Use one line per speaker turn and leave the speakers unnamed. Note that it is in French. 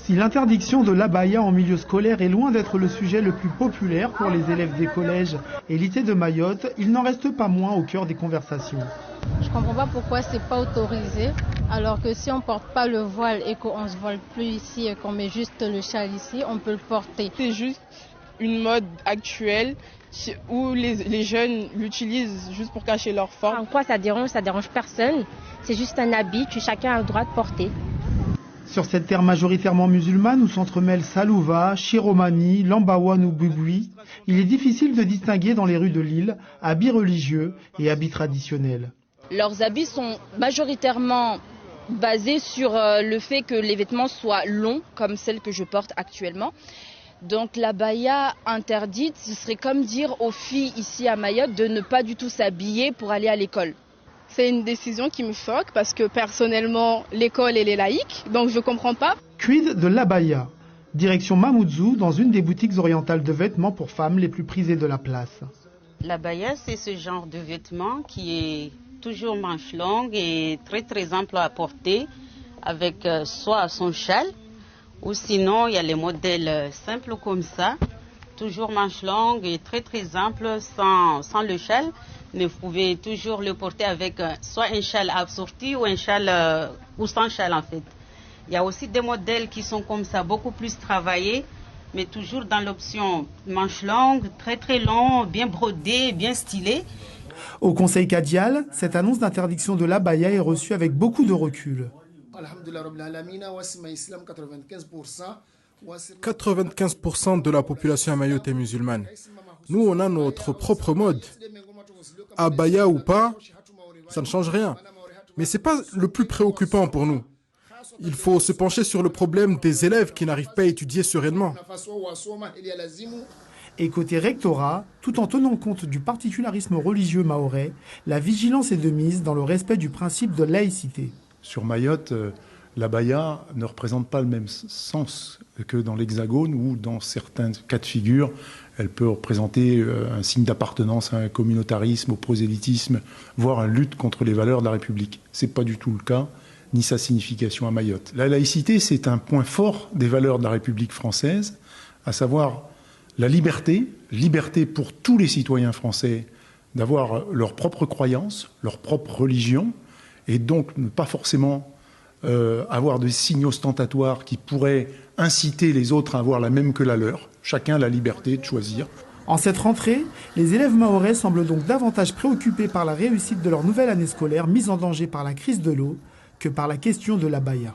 Si l'interdiction de l'abaya en milieu scolaire est loin d'être le sujet le plus populaire pour les élèves des collèges et lycées de Mayotte, il n'en reste pas moins au cœur des conversations.
Je ne comprends pas pourquoi c'est pas autorisé, alors que si on ne porte pas le voile et qu'on ne se voile plus ici et qu'on met juste le châle ici, on peut le porter.
C'est juste une mode actuelle où les jeunes l'utilisent juste pour cacher leur forme.
En quoi ça dérange personne. C'est juste un habit que chacun a le droit de porter.
Sur cette terre majoritairement musulmane où s'entremêlent Salouva, Chiromani, Lambawan ou Bugui, il est difficile de distinguer dans les rues de l'île habits religieux et habits traditionnels.
Leurs habits sont majoritairement basés sur le fait que les vêtements soient longs, comme celle que je porte actuellement. Donc l'abaya interdite, ce serait comme dire aux filles ici à Mayotte de ne pas du tout s'habiller pour aller à l'école.
C'est une décision qui me choque parce que personnellement, l'école elle est laïque, donc je ne comprends pas.
Quid de l'abaya? Direction Mamoudzou, dans une des boutiques orientales de vêtements pour femmes les plus prisées de la place.
L'abaya, c'est ce genre de vêtement qui est toujours manche longue et très ample à porter avec soit son châle ou sinon il y a les modèles simples comme ça, toujours manche longue et très ample sans le châle. Mais vous pouvez toujours le porter avec soit un châle assorti ou un châle ou sans châle en fait. Il y a aussi des modèles qui sont comme ça, beaucoup plus travaillés, mais toujours dans l'option manche longue, très long, bien brodé, bien stylé.
Au Conseil cadial, cette annonce d'interdiction de l'abaya est reçue avec beaucoup de recul.
95% de la population à Mayotte est musulmane. Nous, on a notre propre mode. Abaya ou pas, ça ne change rien. Mais ce n'est pas le plus préoccupant pour nous. Il faut se pencher sur le problème des élèves qui n'arrivent pas à étudier sereinement.
Et côté rectorat, tout en tenant compte du particularisme religieux mahorais, la vigilance est de mise dans le respect du principe de laïcité.
Sur Mayotte, l'abaya ne représente pas le même sens que dans l'Hexagone où, dans certains cas de figure, elle peut représenter un signe d'appartenance à un communautarisme, au prosélytisme, voire une lutte contre les valeurs de la République. Ce n'est pas du tout le cas, ni sa signification à Mayotte. La laïcité, c'est un point fort des valeurs de la République française, à savoir la liberté pour tous les citoyens français d'avoir leur propre croyance, leur propre religion, et donc ne pas forcément avoir des signes ostentatoires qui pourraient inciter les autres à avoir la même que la leur. Chacun a la liberté de choisir.
En cette rentrée, les élèves mahorais semblent donc davantage préoccupés par la réussite de leur nouvelle année scolaire mise en danger par la crise de l'eau que par la question de l'abaya.